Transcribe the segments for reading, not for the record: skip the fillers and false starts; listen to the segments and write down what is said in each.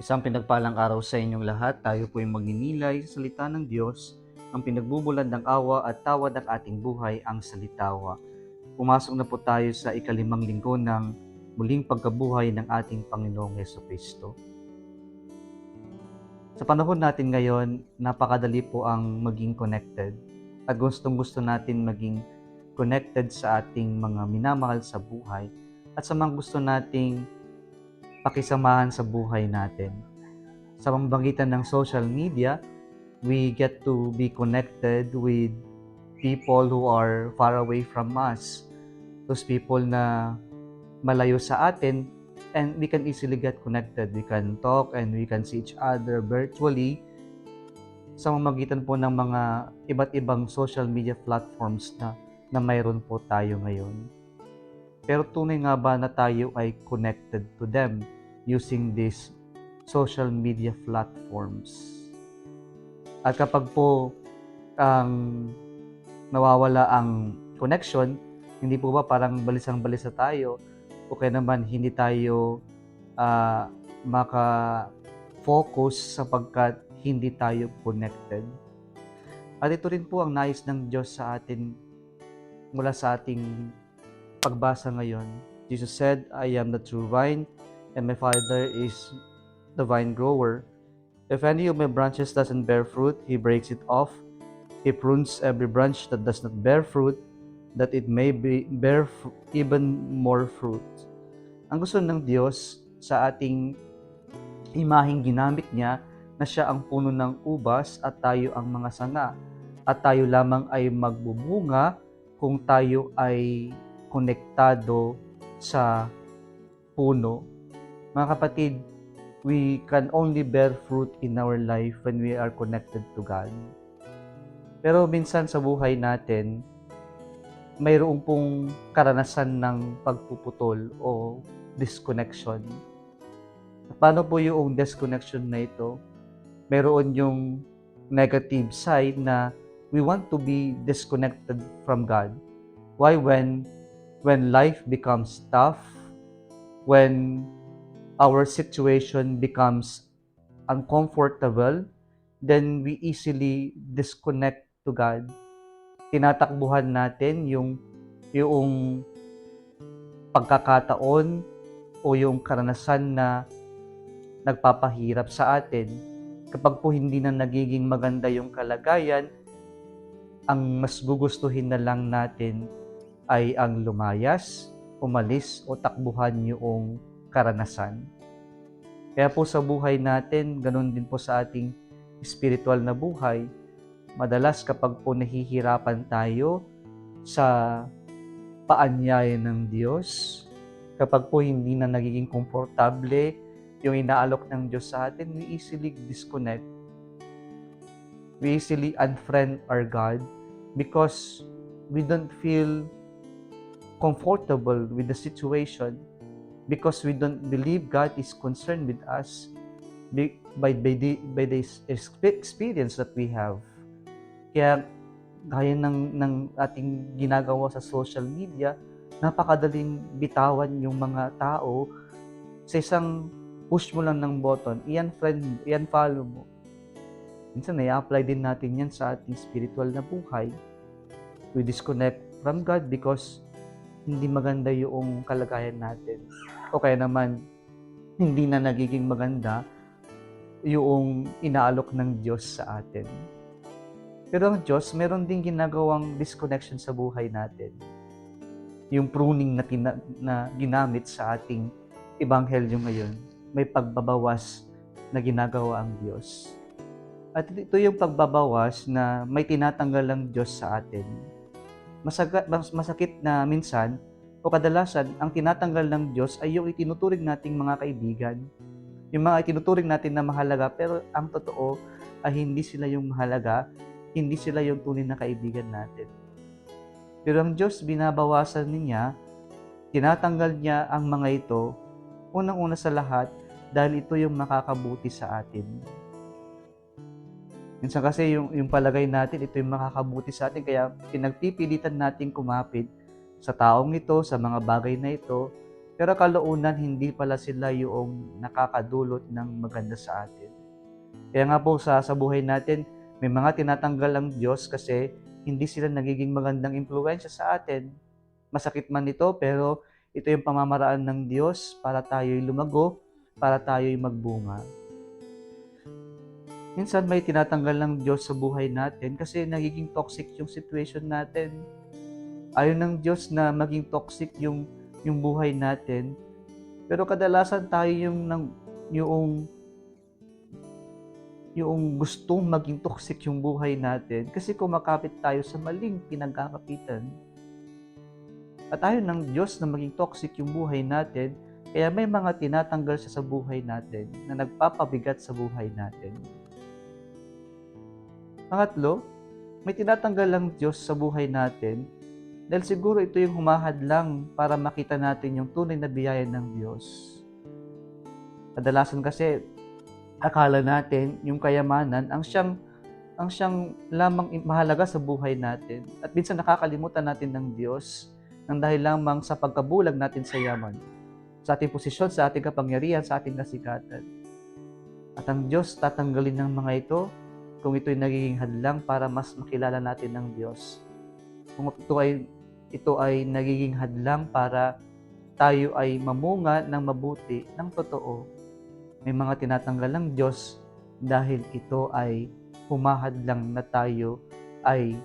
Isang pinagpalang araw sa inyong lahat. Tayo po ay magninilay sa salita ng Diyos, ang pinagbubulad ng awa at tawad ng ating buhay, ang salitawa. Pumasok na po tayo sa ikalimang linggo ng muling pagkabuhay ng ating Panginoong Hesukristo. Sa panahon natin ngayon, napakadali po ang maging connected at gustong-gusto natin maging connected sa ating mga minamahal sa buhay at sa mga gusto nating pakisamahan sa buhay natin. Sa pamamagitan ng social media, we get to be connected with people who are far away from us. Those people na malayo sa atin, and we can easily get connected. We can talk and we can see each other virtually sa pamamagitan po ng mga iba't ibang social media platforms na mayroon po tayo ngayon. Pero tunay nga ba na tayo ay connected to them using these social media platforms? At kapag po nawawala ang connection, hindi po ba parang balisang-balisa tayo o kaya naman hindi tayo maka-focus sapagkat hindi tayo connected. At ito rin po ang nais ng Diyos sa atin mula sa ating pagbasa ngayon. Jesus said, I am the true vine and my Father is the vine grower. If any of my branches doesn't bear fruit, He breaks it off. He prunes every branch that does not bear fruit, that it may bear even more fruit. Ang gusto ng Diyos sa ating imaheng ginamit niya na siya ang puno ng ubas at tayo ang mga sanga. At tayo lamang ay magbubunga kung tayo ay konektado sa puno. Mga kapatid, we can only bear fruit in our life when we are connected to God. Pero minsan sa buhay natin, mayroong pong karanasan ng pagpuputol o disconnection. Paano po yung disconnection na ito? Meron yung negative side na we want to be disconnected from God. Why? When life becomes tough, when our situation becomes uncomfortable, then we easily disconnect to God. Tinatakbuhan natin yung pagkakataon o yung karanasan na nagpapahirap sa atin. Kapag po hindi na nagiging maganda yung kalagayan, ang mas gugustuhin na lang natin ay ang lumayas, umalis o takbuhan yung karanasan. Kaya po sa buhay natin, ganun din po sa ating spiritual na buhay. Madalas kapag po nahihirapan tayo sa paanyaya ng Diyos, kapag po hindi na nagiging komportable yung inaalok ng Diyos sa atin, we easily disconnect. We easily unfriend our God because we don't feel comfortable with the situation, because we don't believe God is concerned with us by the experience that we have. Kaya gaya ng ating ginagawa sa social media, napakadaling bitawan yung mga tao sa isang push mo lang ng button, i-unfriend mo, i-unfollow mo. Minsan i-apply din natin yan sa ating spiritual na buhay. We disconnect from God because hindi maganda yung kalagayan natin. O kaya naman, hindi na nagiging maganda yung inaalok ng Diyos sa atin. Pero ang Diyos, meron din ginagawang disconnection sa buhay natin. Yung pruning na ginamit sa ating ebanghelyo ngayon, may pagbabawas na ginagawa ang Diyos. At ito yung pagbabawas na may tinatanggal ang Diyos sa atin. Masakit na minsan o kadalasan, ang tinatanggal ng Diyos ay yung itinuturing nating mga kaibigan. Yung mga itinuturing natin na mahalaga, pero ang totoo ay hindi sila yung mahalaga, hindi sila yung tunay na kaibigan natin. Pero ang Diyos, binabawasan niya, tinatanggal niya ang mga ito, unang-una sa lahat, dahil ito yung makakabuti sa atin. Minsan kasi yung palagay natin, ito yung makakabuti sa atin, kaya pinagpipilitan natin kumapit sa taong ito, sa mga bagay na ito, Pero kalaunan, hindi pala sila yung nakakadulot ng maganda sa atin. Kaya nga po sa buhay natin, may mga tinatanggal ang Diyos kasi hindi sila nagiging magandang impluwensya sa atin. Masakit man ito, pero ito yung pamamaraan ng Diyos para tayo'y lumago, para tayo'y magbunga. Minsan may tinatanggal ng Diyos sa buhay natin kasi nagiging toxic yung situation natin. Ayaw ng Diyos na maging toxic yung buhay natin. Pero kadalasan tayo yung gustong maging toxic yung buhay natin kasi kumakapit tayo sa maling pinagkakapitan. At ayaw ng Diyos na maging toxic yung buhay natin, kaya may mga tinatanggal siya sa buhay natin na nagpapabigat sa buhay natin. Pangatlo, may tinatanggal ang Diyos sa buhay natin dahil siguro ito yung humahadlang para makita natin yung tunay na biyaya ng Diyos. Kadalasan kasi akala natin yung kayamanan ang siyang lamang mahalaga sa buhay natin. At minsan nakakalimutan natin ng Diyos nang dahil lamang sa pagkabulag natin sa yaman, sa ating posisyon, sa ating kapangyarihan, sa ating kasikatan. At ang Diyos tatanggalin ng mga ito kung ito'y nagiging hadlang para mas makilala natin ng Diyos. Kung ito ay nagiging hadlang para tayo ay mamunga ng mabuti, ng totoo. May mga tinatanggal ng Diyos dahil ito ay humahadlang na tayo ay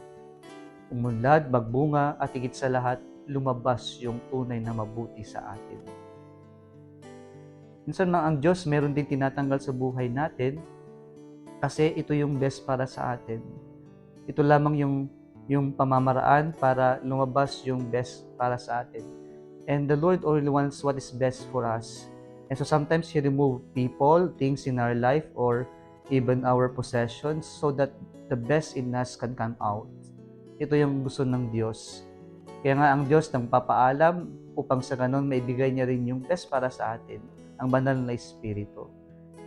umunlad, magbunga, at higit sa lahat, lumabas yung tunay na mabuti sa atin. Minsan ang Diyos meron din tinatanggal sa buhay natin kasi ito yung best para sa atin. Ito lamang yung pamamaraan para lumabas yung best para sa atin. And the Lord only wants what is best for us. And so sometimes He remove people, things in our life, or even our possessions so that the best in us can come out. Ito yung gusto ng Diyos. Kaya nga ang Diyos nang papaalam upang sa ganon maibigay niya rin yung best para sa atin, ang banal na Espiritu.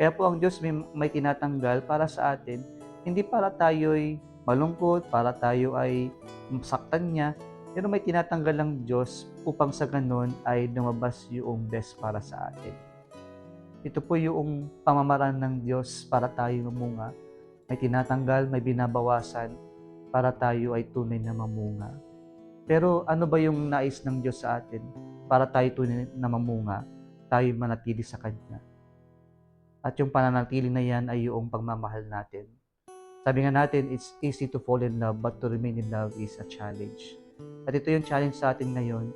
Kaya po ang Diyos may tinatanggal para sa atin, hindi para tayo'y malungkot, para tayo ay masaktan niya, pero may tinatanggal ang Diyos upang sa ganon ay lumabas yung best para sa atin. Ito po yung pamamaraan ng Diyos para tayo mamunga. May tinatanggal, may binabawasan para tayo ay tunay na mamunga. Pero ano ba yung nais ng Diyos sa atin para tayo tunay na mamunga, tayo manatili sa Kanya? At yung pananatili na yan ay yung pagmamahal natin. Sabi nga natin, it's easy to fall in love, but to remain in love is a challenge. At ito yung challenge sa atin ngayon,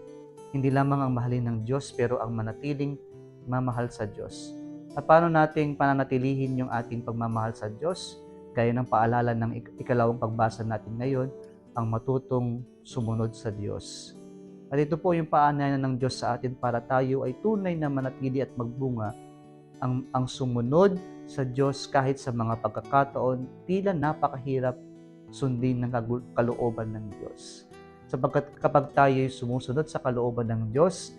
hindi lamang ang mahalin ng Diyos, pero ang manatiling mamahal sa Diyos. At paano nating pananatilihin yung ating pagmamahal sa Diyos? Gaya ng paalala ng ikalawang pagbasa natin ngayon, ang matutong sumunod sa Diyos. At ito po yung paanyaya ng Diyos sa atin para tayo ay tunay na manatili at magbunga. Ang sumunod sa Diyos kahit sa mga pagkakataon, tila napakahirap sundin ng kalooban ng Diyos. Sapagkat kapag tayo ay sumusunod sa kalooban ng Diyos,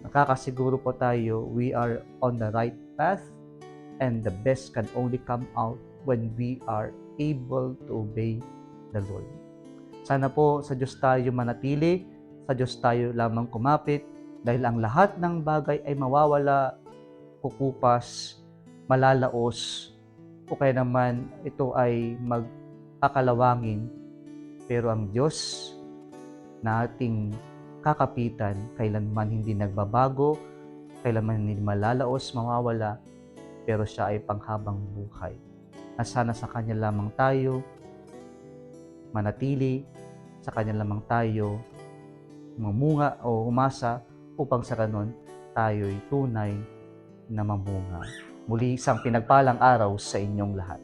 nakakasiguro po tayo we are on the right path and the best can only come out when we are able to obey the Lord. Sana po sa Diyos tayo manatili, sa Diyos tayo lamang kumapit, dahil ang lahat ng bagay ay mawawala, kukupas, malalaos, o kaya naman ito ay magkakalawangin. Pero ang Diyos na ating kakapitan, kailanman hindi nagbabago, kailanman hindi malalaos, mawawala, pero siya ay panghabang buhay. Na sana sa Kanya lamang tayo manatili, sa Kanya lamang tayo mamunga o umasa upang sa ganon tayo'y tunay na mamunga. Muli isang pinagpalang araw sa inyong lahat.